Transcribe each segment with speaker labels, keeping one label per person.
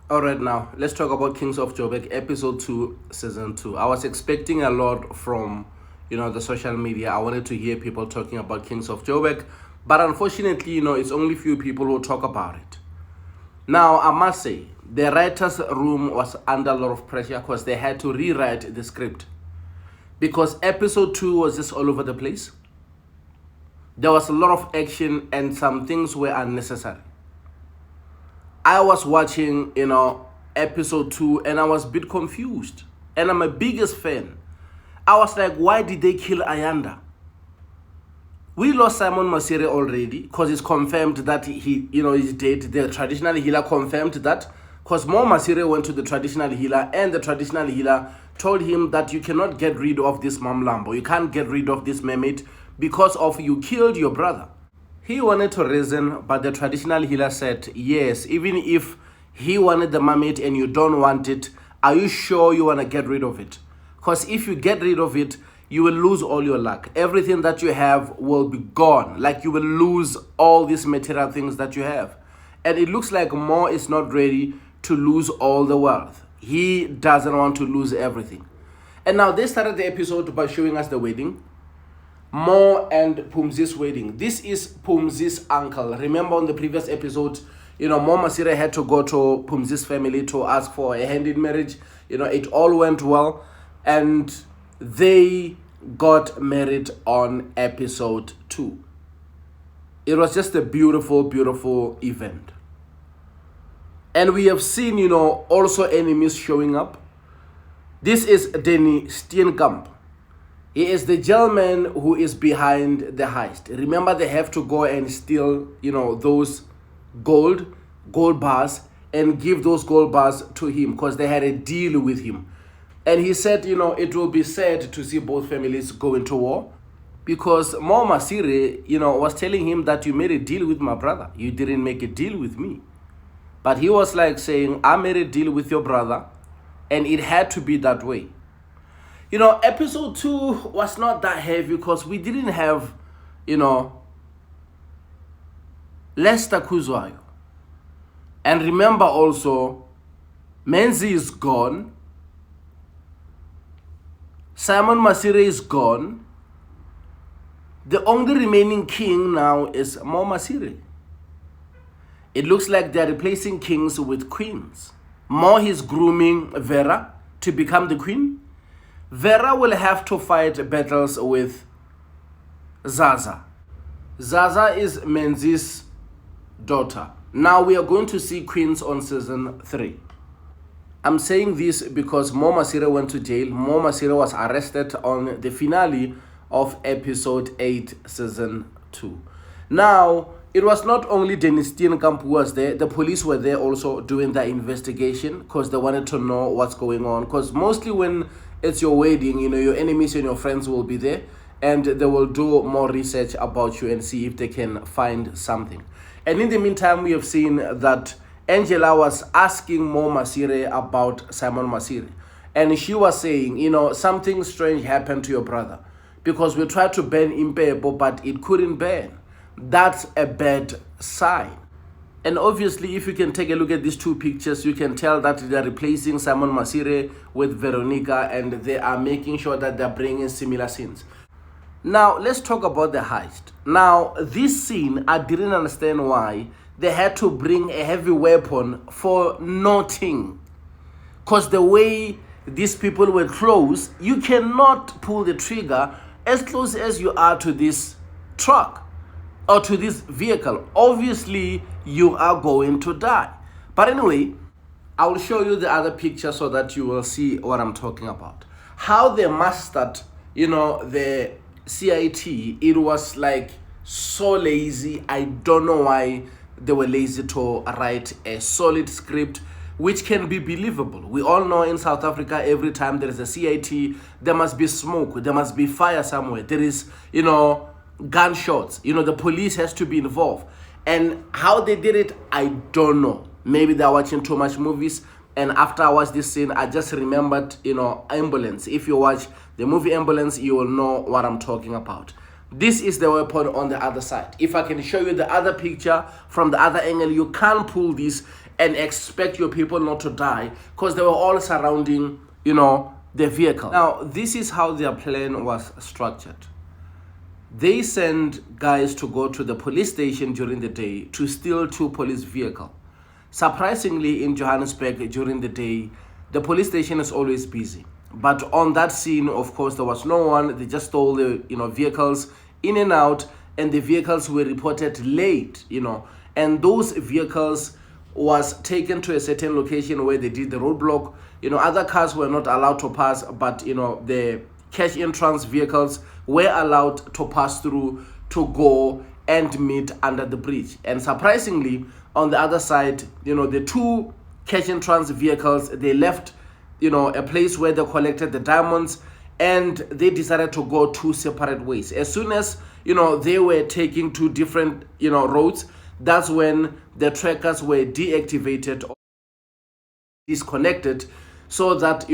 Speaker 1: All right, now let's talk about Kings of Joburg, episode 2, season 2. I was expecting a lot from, the social media. I wanted to hear people talking about Kings of Joburg, but unfortunately, it's only few people who talk about it. Now, I must say, the writers' room was under a lot of pressure because they had to rewrite the script because episode 2 was just all over the place. There was a lot of action and some things were unnecessary. I was watching, episode 2 and I was a bit confused. And I'm a biggest fan. I was like, why did they kill Ayanda? We lost Simon Masire already because it's confirmed that he, is dead. The traditional healer confirmed that because Mo Masire went to the traditional healer and the traditional healer told him that you cannot get rid of this Mamlambo. You can't get rid of this mermaid because of you killed your brother. He wanted to reason, but the traditional healer said, yes, even if he wanted the mermaid and you don't want it, are you sure you want to get rid of it? Because if you get rid of it, you will lose all your luck. Everything that you have will be gone. Like you will lose all these material things that you have. And it looks like Mo is not ready to lose all the wealth. He doesn't want to lose everything. And now they started the episode by showing us the wedding. Mo and Phumzi's wedding. This is Phumzi's uncle. Remember on the previous episode, Mo Masire had to go to Phumzi's family to ask for a hand in marriage. It all went well. And they got married on episode 2. It was just a beautiful, beautiful event. And we have seen, also enemies showing up. This is Danny Steenkamp. He is the gentleman who is behind the heist. Remember, they have to go and steal, those gold bars and give those gold bars to him because they had a deal with him. And he said, it will be sad to see both families go into war because Mo Masire, was telling him that you made a deal with my brother. You didn't make a deal with me. But he was like saying, I made a deal with your brother and it had to be that way. Episode 2 was not that heavy because we didn't have, Lester Kuzwayo. And remember also, Menzi is gone. Simon Masire is gone. The only remaining king now is Mo Masire. It looks like they're replacing kings with queens. Mo is grooming Vera to become the queen. Vera will have to fight battles with Zaza. Zaza is Menzi's daughter. Now we are going to see queens on season 3. I'm saying this because Mo Masire went to jail. Mo Masire was arrested on the finale of episode 8, season 2. Now, it was not only Dennis Steenkamp who was there. The police were there also doing the investigation because they wanted to know what's going on. Because mostly when it's your wedding, your enemies and your friends will be there and they will do more research about you and see if they can find something. And in the meantime, we have seen that Angela was asking Mo Masire about Simon Masire. And she was saying, something strange happened to your brother. Because we tried to burn Impebo, but it couldn't burn. That's a bad sign. And obviously, if you can take a look at these two pictures, you can tell that they're replacing Simon Masire with Veronica and they are making sure that they're bringing similar scenes. Now, let's talk about the heist. Now, this scene, I didn't understand why they had to bring a heavy weapon for nothing. Because the way these people were close, you cannot pull the trigger as close as you are to this truck or to this vehicle. Obviously, you are going to die. But anyway, I will show you the other picture so that you will see what I'm talking about. How they mastered, the CIT, it was like so lazy. I don't know why they were lazy to write a solid script which can be believable. We all know in South Africa, every time there is a CIT, there must be smoke, there must be fire somewhere. There is, gunshots. The police has to be involved. And how they did it, I don't know. Maybe they're watching too much movies. And after I watched this scene, I just remembered, Ambulance. If you watch the movie Ambulance, you will know what I'm talking about. This is the weapon on the other side. If I can show you the other picture from the other angle, you can't pull this and expect your people not to die because they were all surrounding, the vehicle. Now, this is how their plan was structured. They send guys to go to the police station during the day to steal 2 police vehicles. Surprisingly, in Johannesburg during the day, the police station is always busy. But on that scene, of course, there was no one. They just stole the vehicles in and out, and the vehicles were reported late, and those vehicles was taken to a certain location where they did the roadblock. Other cars were not allowed to pass, but the cash entrance vehicles were allowed to pass through to go and meet under the bridge. And surprisingly, on the other side, the 2 cash entrance vehicles, they left a place where they collected the diamonds, and they decided to go 2 separate ways. As soon as they were taking 2 different roads, that's when the trackers were deactivated or disconnected, so that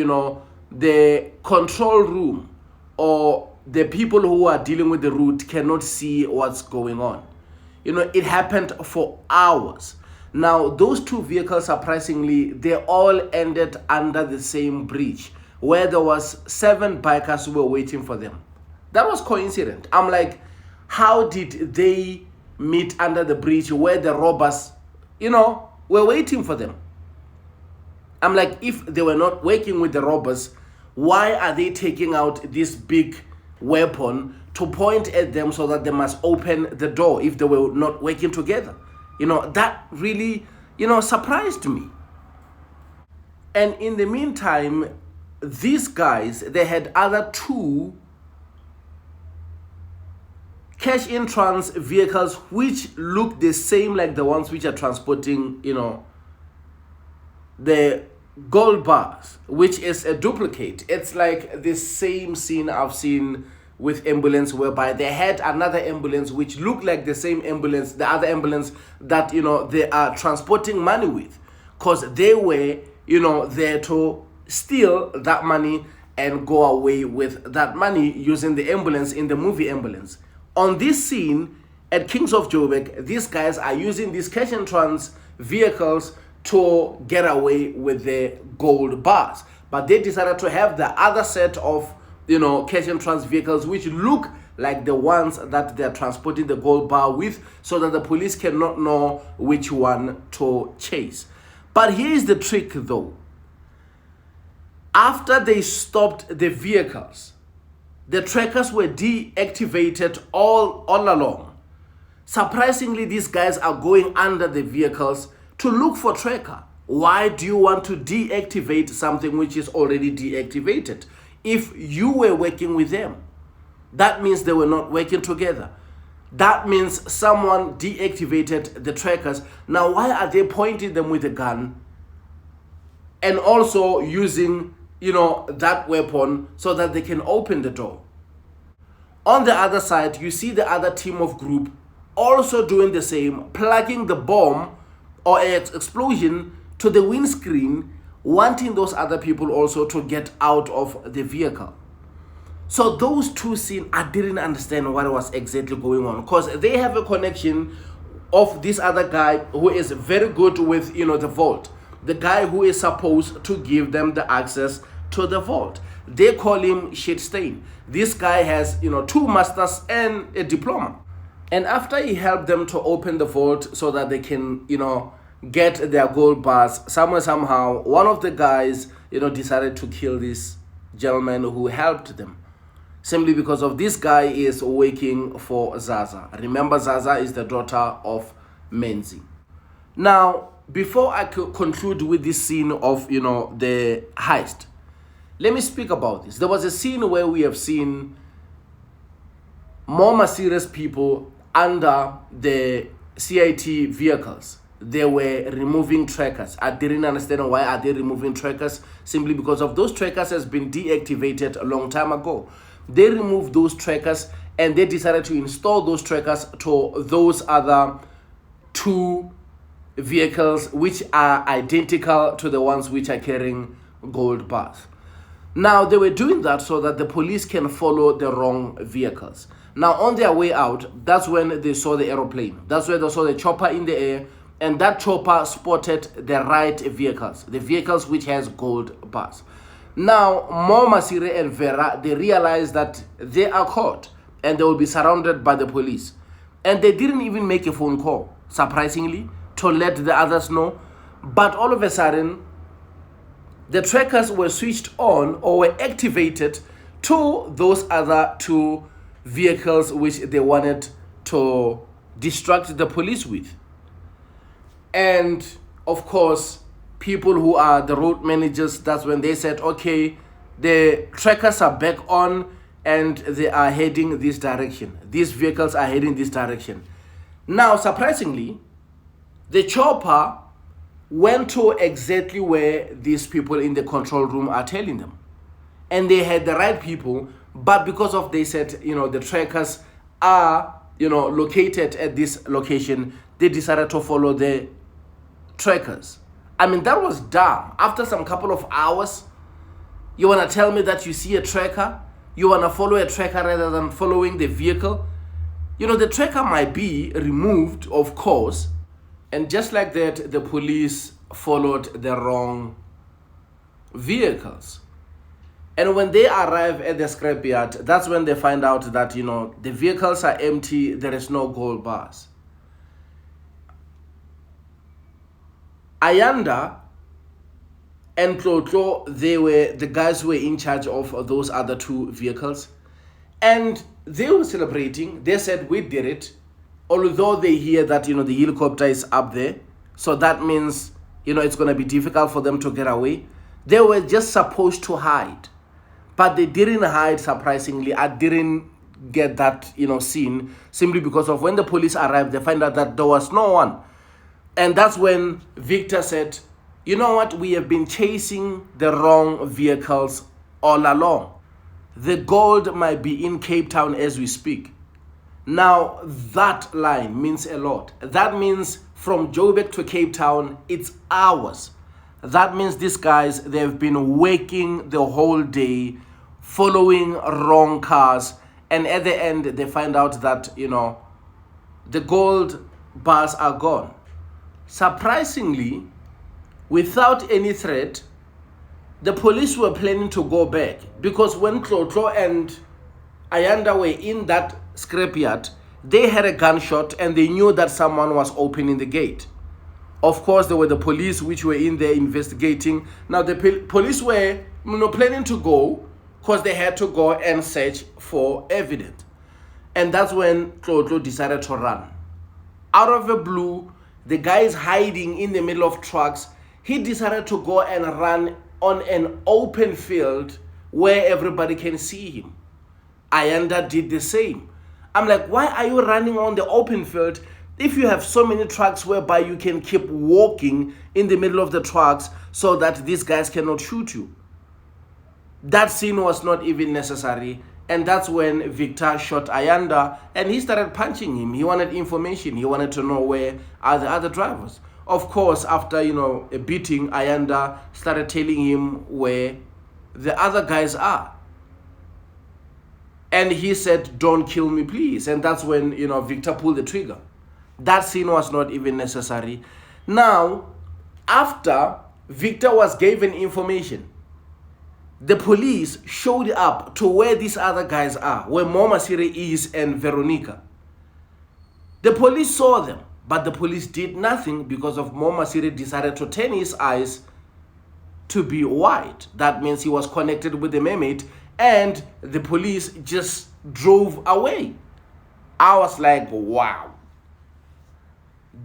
Speaker 1: the control room or the people who are dealing with the route cannot see what's going on. It happened for hours. Now, those 2 vehicles, surprisingly, they all ended under the same bridge where there was 7 bikers who were waiting for them. That was coincident. I'm like, how did they meet under the bridge where the robbers, were waiting for them? I'm like, if they were not working with the robbers, why are they taking out this big weapon to point at them so that they must open the door if they were not working together? That really, surprised me. And in the meantime, these guys, they had other 2 cash entrance vehicles which look the same like the ones which are transporting, the gold bars, which is a duplicate. It's like the same scene I've seen with ambulance, whereby they had another ambulance which looked like the same ambulance, the other ambulance that they are transporting money with, because they were there to steal that money and go away with that money using the ambulance in the movie Ambulance. On this scene at Kings of Joburg, these guys are using these cash and trans vehicles to get away with the gold bars, but they decided to have the other set of cash and trans vehicles which look like the ones that they're transporting the gold bar with, so that the police cannot know which one to chase. But here is the trick though. After they stopped the vehicles, the trackers were deactivated all along. Surprisingly, these guys are going under the vehicles to look for tracker. Why do you want to deactivate something which is already deactivated? If you were working with them, that means they were not working together. That means someone deactivated the trackers. Now, why are they pointing them with a gun and also using, that weapon so that they can open the door? On the other side, you see the other team of group also doing the same, plugging the bomb or an explosion to the windscreen, wanting those other people also to get out of the vehicle. So those 2 scenes, I didn't understand what was exactly going on, because they have a connection of this other guy who is very good with, the vault. The guy who is supposed to give them the access to the vault. They call him Shitstain. This guy has, 2 masters and a diploma. And after he helped them to open the vault so that they can, get their gold bars, somehow, one of the guys, decided to kill this gentleman who helped them. Simply because of this guy is working for Zaza. Remember, Zaza is the daughter of Menzi. Now, before I conclude with this scene of, the heist, let me speak about this. There was a scene where we have seen more Masire's people under the CIT vehicles. They were removing trackers. I didn't understand why are they removing trackers. Simply because of those trackers has been deactivated a long time ago. They removed those trackers and they decided to install those trackers to those other 2 vehicles which are identical to the ones which are carrying gold bars. Now, they were doing that so that the police can follow the wrong vehicles. Now, on their way out, that's when they saw the aeroplane. That's where they saw the chopper in the air, and that chopper spotted the right vehicles, the vehicles which has gold bars. Now, Masire and Vera, they realized that they are caught and they will be surrounded by the police. And they didn't even make a phone call, surprisingly, to let the others know. But all of a sudden, the trackers were switched on or were activated to those other two vehicles which they wanted to distract the police with. And of course, people who are the road managers, that's when they said, okay, the trackers are back on and they are heading this direction. These vehicles are heading this direction. Now, surprisingly, the chopper went to exactly where these people in the control room are telling them. And they had the right people, but because of, they said, the trackers are, located at this location, they decided to follow the trackers. I mean, that was dumb. After some couple of hours, you want to tell me that you see a tracker? You want to follow a tracker rather than following the vehicle? The tracker might be removed, of course. And just like that, the police followed the wrong vehicles. And when they arrive at the scrapyard, that's when they find out that, the vehicles are empty, there is no gold bars. Ayanda and Tlotlo, they were the guys who were in charge of those other two vehicles. And they were celebrating. They said, we did it. Although they hear that, the helicopter is up there. So that means, it's going to be difficult for them to get away. They were just supposed to hide. But they didn't hide, surprisingly. I didn't get that, scene. Simply because of when the police arrived, they find out that there was no one. And that's when Victor said, you know what? We have been chasing the wrong vehicles all along. The gold might be in Cape Town as we speak. Now, that line means a lot. That means from Joburg to Cape Town, it's hours. That means these guys, they've been working the whole day, following wrong cars. And at the end, they find out that, the gold bars are gone. Surprisingly, without any threat, the police were planning to go back, because when Tlotlo and Ayanda were in that scrapyard, they had a gunshot and they knew that someone was opening the gate. Of course, there were the police which were in there investigating. Now, the police were planning to go because they had to go and search for evidence. And that's when Tlotlo decided to run. Out of the blue, the guy is hiding in the middle of trucks. He decided to go and run on an open field where everybody can see him. Ayanda did the same. I'm like, why are you running on the open field if you have so many trucks whereby you can keep walking in the middle of the trucks so that these guys cannot shoot you? That scene was not even necessary. And that's when Victor shot Ayanda and he started punching him. He wanted information. He wanted to know where are the other drivers. Of course, after, a beating, Ayanda started telling him where the other guys are. And he said, don't kill me, please. And that's when, Victor pulled the trigger. That scene was not even necessary. Now, after Victor was given information, the police showed up to where these other guys are, where Masire is and Veronica. The police saw them, but the police did nothing because of Masire decided to turn his eyes to be white. That means he was connected with the mermaid, and the police just drove away. I was like, wow.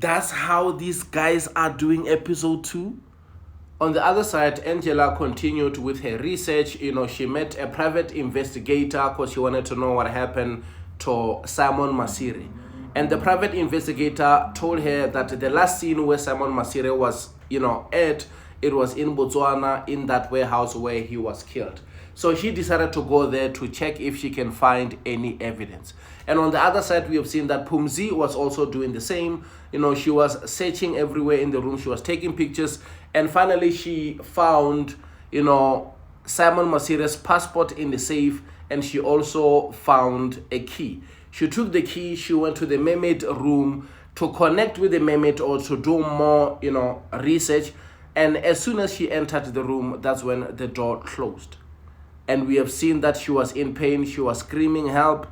Speaker 1: That's how these guys are doing episode 2. On the other side, Angela continued with her research. She met a private investigator because she wanted to know what happened to Simon Masire. And the private investigator told her that the last scene where Simon Masire was, at, it was in Botswana, in that warehouse where he was killed. So she decided to go there to check if she can find any evidence. And on the other side, we have seen that Phumzi was also doing the same. She was searching everywhere in the room. She was taking pictures. And finally, she found, Simon Masire's passport in the safe. And she also found a key. She took the key. She went to the mermaid room, to connect with the mermaid or to do more, research. And as soon as she entered the room, that's when the door closed. And we have seen that she was in pain, she was screaming help.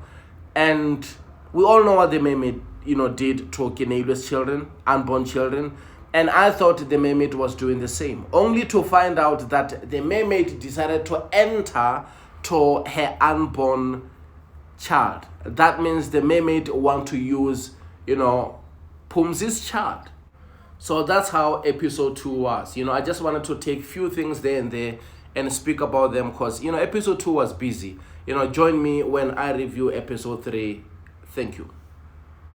Speaker 1: And we all know what the mermaid, did to Keneilwe's children, unborn children. And I thought the mermaid was doing the same, only to find out that the mermaid decided to enter to her unborn child. That means the mermaid want to use, Phumzi's child. So that's how episode 2 was. I just wanted to take few things there and there and speak about them because, episode 2 was busy. Join me when I review episode 3. Thank you.